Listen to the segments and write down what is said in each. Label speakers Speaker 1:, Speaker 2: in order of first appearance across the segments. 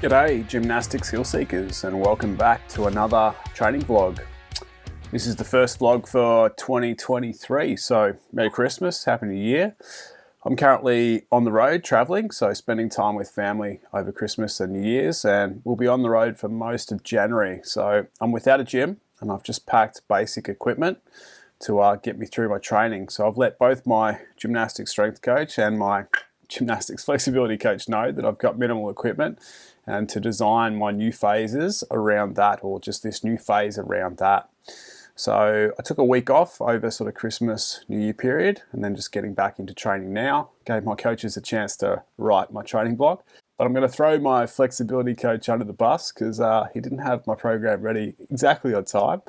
Speaker 1: G'day Gymnastics Hill Seekers, and welcome back to another training vlog. This is the first vlog for 2023, so Merry Christmas, Happy New Year. I'm currently on the road traveling, so spending time with family over Christmas and New Year's, and we'll be on the road for most of January. So I'm without a gym and I've just packed basic equipment to get me through my training. So I've let both my gymnastics strength coach and my gymnastics flexibility coach know that I've got minimal equipment, and to design my new phases around that, or just this new phase around that. So I took a week off over sort of Christmas, New Year period, and then just getting back into training now. Gave my coaches a chance to write my training block. But I'm going to throw my flexibility coach under the bus because he didn't have my program ready exactly on time.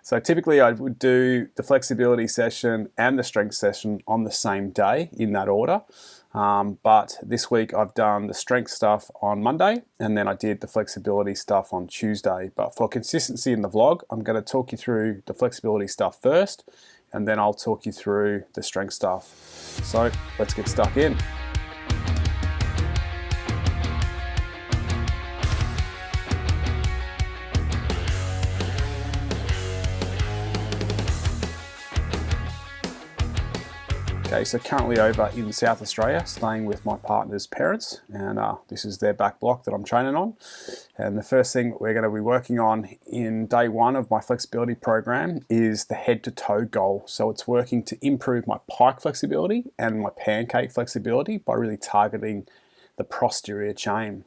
Speaker 1: So typically I would do the flexibility session and the strength session on the same day in that order. But this week I've done the strength stuff on Monday, and then I did the flexibility stuff on Tuesday. But for consistency in the vlog, I'm going to talk you through the flexibility stuff first, and then I'll talk you through the strength stuff. So let's get stuck in. Okay, so currently over in South Australia, staying with my partner's parents, and this is their back block that I'm training on. And the first thing we're going to be working on in day one of my flexibility program is the head to toe goal. So it's working to improve my pike flexibility and my pancake flexibility by really targeting the posterior chain.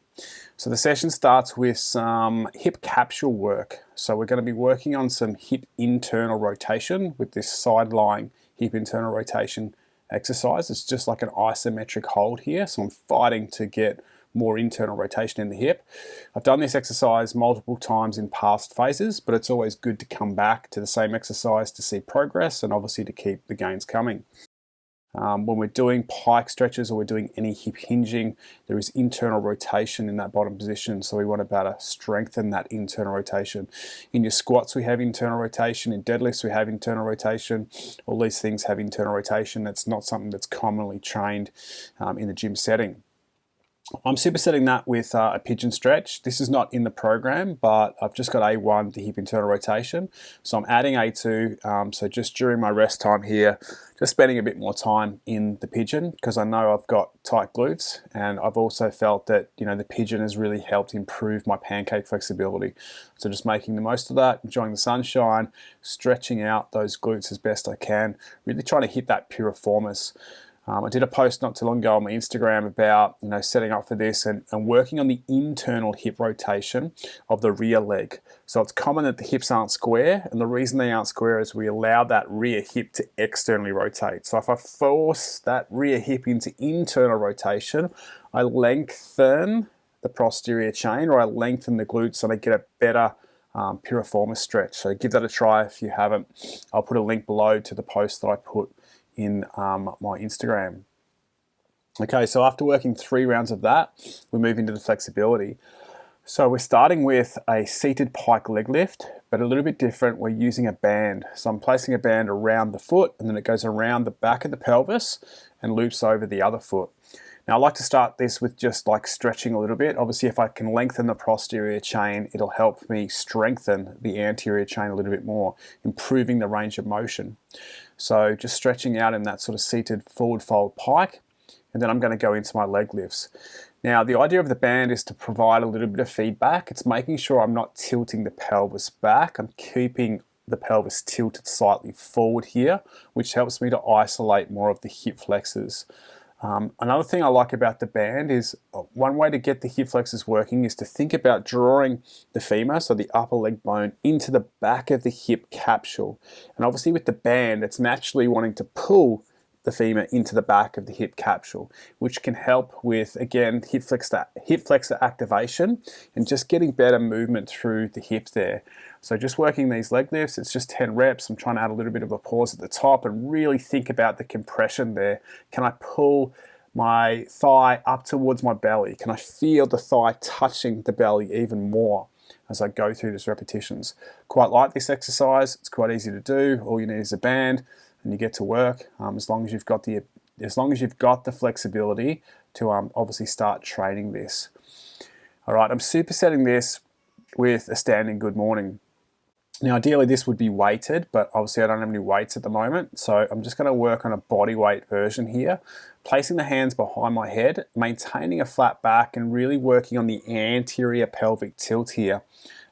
Speaker 1: So the session starts with some hip capsule work. So we're going to be working on some hip internal rotation with this side lying hip internal rotation exercise. It's just like an isometric hold here, so I'm fighting to get more internal rotation in the hip. I've done this exercise multiple times in past phases, but it's always good to come back to the same exercise to see progress and obviously to keep the gains coming. When we're doing pike stretches or we're doing any hip hinging, there is internal rotation in that bottom position, so we want to better strengthen that internal rotation. In your squats we have internal rotation, in deadlifts we have internal rotation. All these things have internal rotation. That's not something that's commonly trained in the gym setting. I'm supersetting that with a pigeon stretch. This is not in the program, but I've just got A1, the hip internal rotation. So I'm adding A2, so just during my rest time here, just spending a bit more time in the pigeon because I know I've got tight glutes, and I've also felt that, you know, the pigeon has really helped improve my pancake flexibility. So just making the most of that, enjoying the sunshine, stretching out those glutes as best I can, really trying to hit that piriformis. I did a post not too long ago on my Instagram about, you know, setting up for this and working on the internal hip rotation of the rear leg. So it's common that the hips aren't square, and the reason they aren't square is we allow that rear hip to externally rotate. So if I force that rear hip into internal rotation, I lengthen the posterior chain, or I lengthen the glutes, and I get a better piriformis stretch. So give that a try if you haven't. I'll put a link below to the post that I put in my Instagram. Okay, so after working 3 rounds of that, we move into the flexibility. So we're starting with a seated pike leg lift, but a little bit different. We're using a band. So I'm placing a band around the foot, and then it goes around the back of the pelvis and loops over the other foot. Now I like to start this with just like stretching a little bit. Obviously if I can lengthen the posterior chain, it'll help me strengthen the anterior chain a little bit more, improving the range of motion. So just stretching out in that sort of seated forward fold pike, and then I'm going to go into my leg lifts. Now the idea of the band is to provide a little bit of feedback. It's making sure I'm not tilting the pelvis back. I'm keeping the pelvis tilted slightly forward here, which helps me to isolate more of the hip flexors. Another thing I like about the band is one way to get the hip flexors working is to think about drawing the femur, so the upper leg bone, into the back of the hip capsule. And obviously with the band, it's naturally wanting to pull the femur into the back of the hip capsule, which can help with, again, hip flexor activation and just getting better movement through the hip there. So just working these leg lifts, it's just 10 reps. I'm trying to add a little bit of a pause at the top and really think about the compression there. Can I pull my thigh up towards my belly? Can I feel the thigh touching the belly even more as I go through these repetitions? Quite like this exercise. It's quite easy to do. All you need is a band and you get to work, as long as you've got the flexibility to obviously start training this. All right, I'm supersetting this with a standing good morning. Now, ideally this would be weighted, but obviously I don't have any weights at the moment. So I'm just gonna work on a body weight version here, placing the hands behind my head, maintaining a flat back and really working on the anterior pelvic tilt here.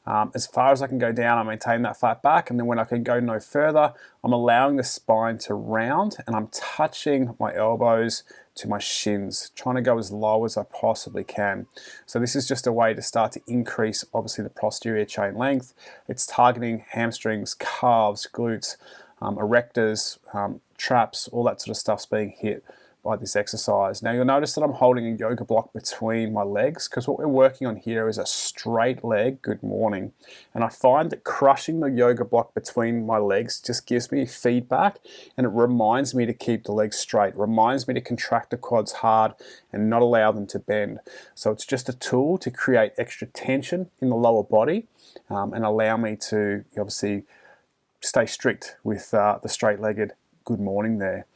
Speaker 1: As far as I can go down, I maintain that flat back, and then when I can go no further, I'm allowing the spine to round and I'm touching my elbows to my shins, trying to go as low as I possibly can. So this is just a way to start to increase, obviously, the posterior chain length. It's targeting hamstrings, calves, glutes, erectors, traps, all that sort of stuff's being hit by this exercise. Now you'll notice that I'm holding a yoga block between my legs because what we're working on here is a straight leg good morning. And I find that crushing the yoga block between my legs just gives me feedback and it reminds me to keep the legs straight, reminds me to contract the quads hard and not allow them to bend. So it's just a tool to create extra tension in the lower body and allow me to obviously stay strict with the straight-legged good morning there.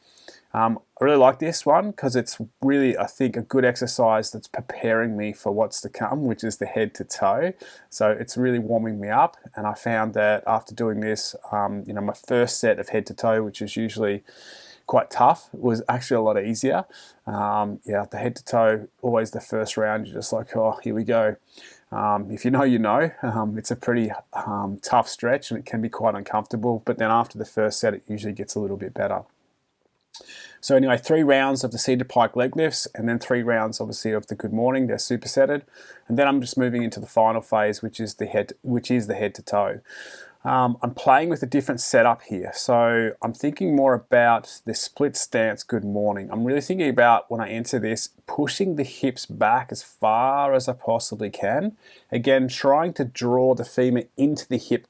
Speaker 1: I really like this one because it's really, I think, a good exercise that's preparing me for what's to come, which is the head to toe. So it's really warming me up, and I found that after doing this, my first set of head to toe, which is usually quite tough, was actually a lot easier. The head to toe, always the first round, you're just like, oh, here we go. If you know, you know. It's a pretty tough stretch and it can be quite uncomfortable, but then after the first set, it usually gets a little bit better. So anyway, 3 rounds of the seated pike leg lifts and then 3 rounds obviously of the good morning. They're supersetted. And then I'm just moving into the final phase, which is the head to toe. I'm playing with a different setup here. So I'm thinking more about the split stance good morning. I'm really thinking about, when I enter this, pushing the hips back as far as I possibly can. Again, trying to draw the femur into the hip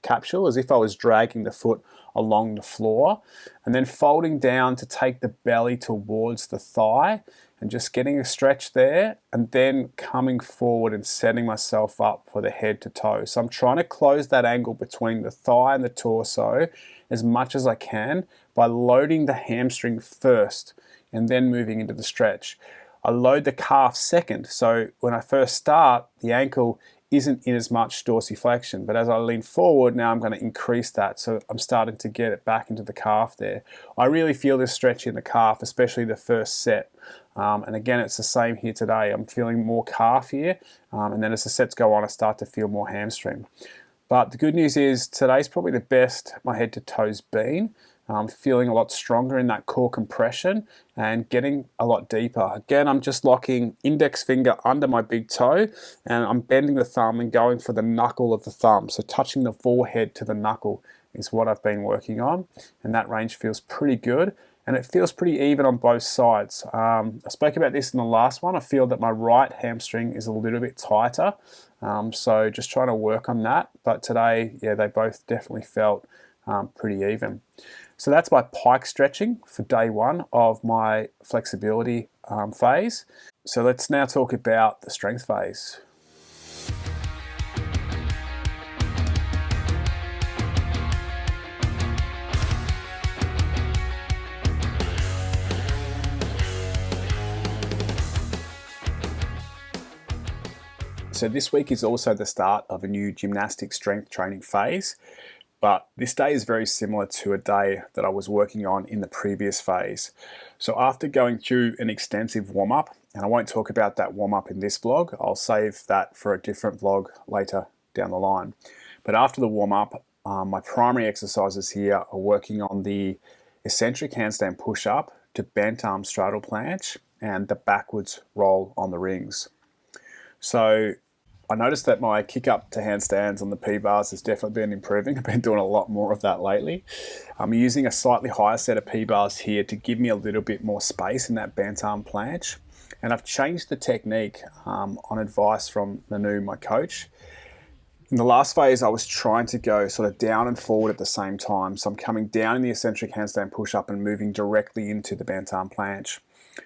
Speaker 1: capsule as if I was dragging the foot along the floor, and then folding down to take the belly towards the thigh and just getting a stretch there, and then coming forward and setting myself up for the head to toe. So I'm trying to close that angle between the thigh and the torso as much as I can by loading the hamstring first and then moving into the stretch. I load the calf second, so when I first start, the ankle isn't in as much dorsiflexion, but as I lean forward, now I'm going to increase that, so I'm starting to get it back into the calf there. I really feel this stretch in the calf, especially the first set. And again, it's the same here today. I'm feeling more calf here, and then as the sets go on, I start to feel more hamstring. But the good news is today's probably the best my head to toe's been. I'm feeling a lot stronger in that core compression and getting a lot deeper. Again, I'm just locking index finger under my big toe and I'm bending the thumb and going for the knuckle of the thumb. So touching the forehead to the knuckle is what I've been working on, and that range feels pretty good. And it feels pretty even on both sides. I spoke about this in the last one. I feel that my right hamstring is a little bit tighter. So just trying to work on that. But today, yeah, they both definitely felt pretty even. So that's my pike stretching for day 1 of my flexibility phase. So let's now talk about the strength phase. So this week is also the start of a new gymnastic strength training phase, but this day is very similar to a day that I was working on in the previous phase. So after going through an extensive warm-up, and I won't talk about that warm-up in this vlog, I'll save that for a different vlog later down the line. But after the warm-up, my primary exercises here are working on the eccentric handstand push-up to bent arm straddle planche and the backwards roll on the rings. So I noticed that my kick up to handstands on the P-bars has definitely been improving. I've been doing a lot more of that lately. I'm using a slightly higher set of P-bars here to give me a little bit more space in that bent arm planche. And I've changed the technique on advice from Manu, my coach. In the last phase, I was trying to go sort of down and forward at the same time. So I'm coming down in the eccentric handstand push-up and moving directly into the bent arm planche.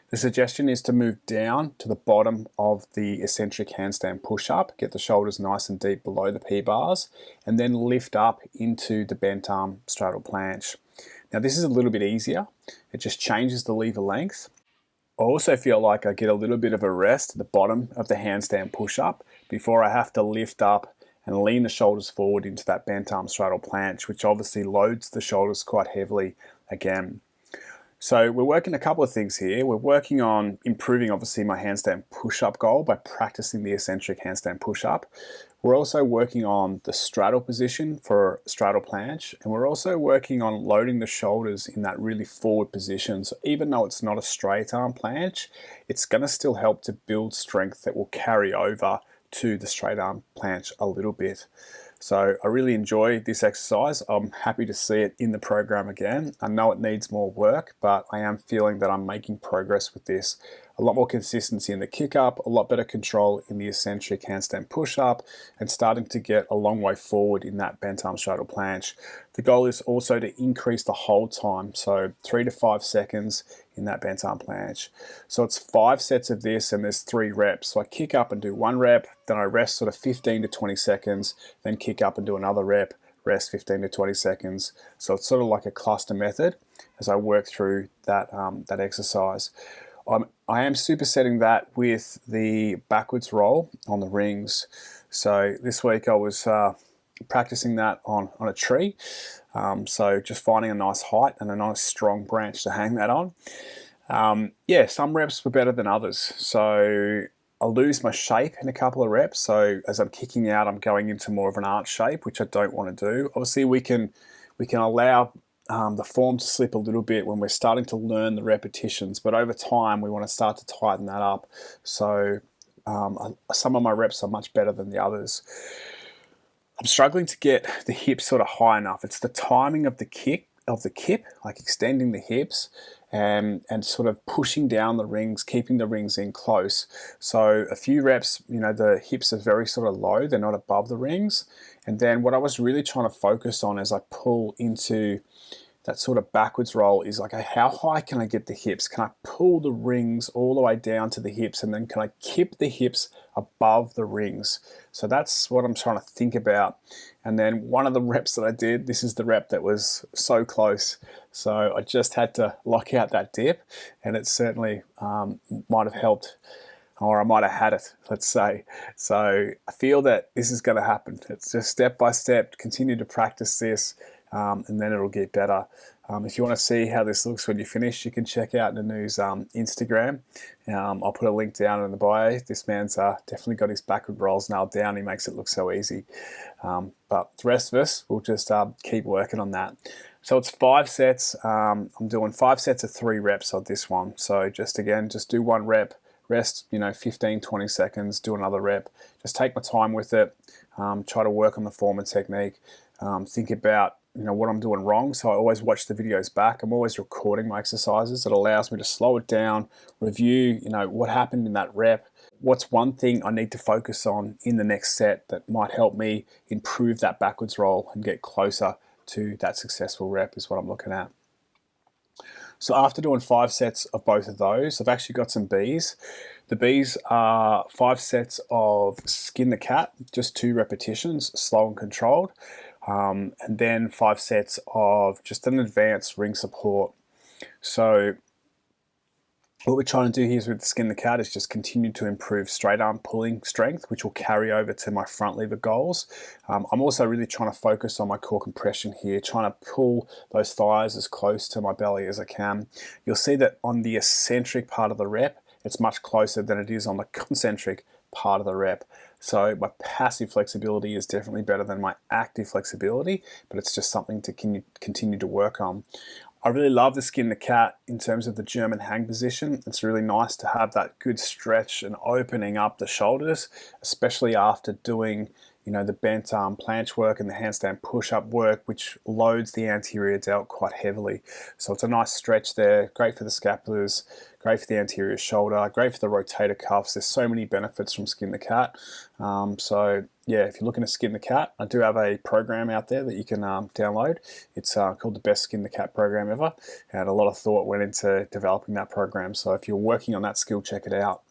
Speaker 1: The suggestion is to move down to the bottom of the eccentric handstand push-up, get the shoulders nice and deep below the P-bars, and then lift up into the bent arm straddle planche. Now this is a little bit easier. It just changes the lever length. I also feel like I get a little bit of a rest at the bottom of the handstand push-up before I have to lift up and lean the shoulders forward into that bent arm straddle planche, which obviously loads the shoulders quite heavily again. So we're working a couple of things here. We're working on improving obviously my handstand push-up goal by practicing the eccentric handstand push-up. We're also working on the straddle position for straddle planche, and we're also working on loading the shoulders in that really forward position. So even though it's not a straight arm planche, it's going to still help to build strength that will carry over to the straight arm planche a little bit. So I really enjoy this exercise. I'm happy to see it in the program again. I know it needs more work, but I am feeling that I'm making progress with this. A lot more consistency in the kick up, a lot better control in the eccentric handstand push up, and starting to get a long way forward in that bent arm straddle planche. The goal is also to increase the hold time, so 3 to 5 seconds in that bent arm planche. So it's 5 sets of this and there's 3 reps. So I kick up and do 1 rep, then I rest sort of 15 to 20 seconds, then kick up and do another rep, rest 15 to 20 seconds. So it's sort of like a cluster method as I work through that, that exercise. I am supersetting that with the backwards roll on the rings. So this week I was practicing that on a tree. So just finding a nice height and a nice strong branch to hang that on. Yeah, some reps were better than others. So I'll lose my shape in a couple of reps. So as I'm kicking out, I'm going into more of an arch shape, which I don't want to do. Obviously, we can allow the form to slip a little bit when we're starting to learn the repetitions, but over time we want to start to tighten that up. So some of my reps are much better than the others. I'm struggling to get the hips sort of high enough. It's the timing of the kip, like extending the hips and sort of pushing down the rings, keeping the rings in close. So a few reps, you know, the hips are very sort of low, they're not above the rings. And then what I was really trying to focus on as I pull into that sort of backwards roll is like, how high can I get the hips? Can I pull the rings all the way down to the hips, and then can I kip the hips above the rings? So that's what I'm trying to think about. And then one of the reps that I did, this is the rep that was so close. So I just had to lock out that dip, and it certainly might have helped, or I might have had it, let's say. So I feel that this is going to happen. It's just step by step, continue to practice this, and then it'll get better. If you want to see how this looks when you finish, you can check out Nanu's Instagram. I'll put a link down in the bio. This man's definitely got his backward rolls nailed down. He makes it look so easy. But the rest of us, we'll just keep working on that. So it's 5 sets. I'm doing 5 sets of 3 reps on this one. So just do 1 rep, rest, 15, 20 seconds, do another rep. Just take my time with it. Try to work on the form and technique. Think about what I'm doing wrong. So I always watch the videos back. I'm always recording my exercises. It allows me to slow it down, review, what happened in that rep. What's one thing I need to focus on in the next set that might help me improve that backwards roll and get closer to that successful rep is what I'm looking at. So after doing 5 sets of both of those, I've actually got some Bs. The Bs are 5 sets of skin the cat, just 2 repetitions, slow and controlled. And then 5 sets of just an advanced ring support. So what we're trying to do here with the skin the cat is just continue to improve straight arm pulling strength, which will carry over to my front lever goals. I'm also really trying to focus on my core compression here, trying to pull those thighs as close to my belly as I can. You'll see that on the eccentric part of the rep, it's much closer than it is on the concentric part of the rep. So my passive flexibility is definitely better than my active flexibility, but it's just something to continue to work on. I really love the skin the cat in terms of the German hang position. It's really nice to have that good stretch and opening up the shoulders, especially after doing the bent arm planche work and the handstand push-up work, which loads the anterior delt quite heavily. So it's a nice stretch there, great for the scapulars, great for the anterior shoulder, great for the rotator cuffs. There's so many benefits from skin the cat. So yeah, if you're looking to skin the cat, I do have a program out there that you can download. It's called the Best Skin the Cat program ever, and a lot of thought went into developing that program. So if you're working on that skill, check it out.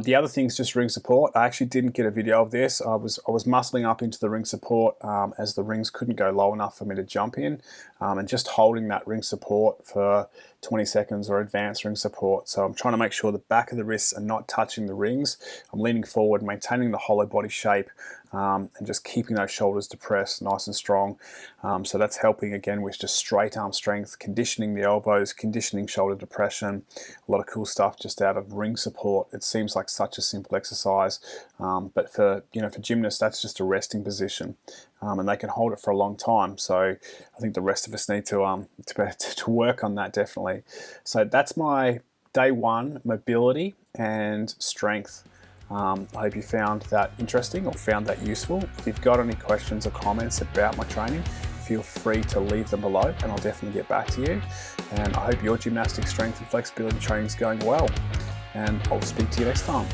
Speaker 1: The other thing is just ring support. I actually didn't get a video of this. I was muscling up into the ring support as the rings couldn't go low enough for me to jump in, and just holding that ring support for 20 seconds or advanced ring support. So I'm trying to make sure the back of the wrists are not touching the rings. I'm leaning forward, maintaining the hollow body shape, and just keeping those shoulders depressed, nice and strong. So that's helping again with just straight arm strength, conditioning the elbows, conditioning shoulder depression. A lot of cool stuff just out of ring support. It seems like such a simple exercise, but for gymnasts, that's just a resting position, and they can hold it for a long time. So I think the rest of us need to work on that definitely. So that's my day one mobility and strength. I hope you found that interesting or found that useful. If you've got any questions or comments about my training, feel free to leave them below and I'll definitely get back to you. And I hope your gymnastics, strength and flexibility training is going well. And I'll speak to you next time.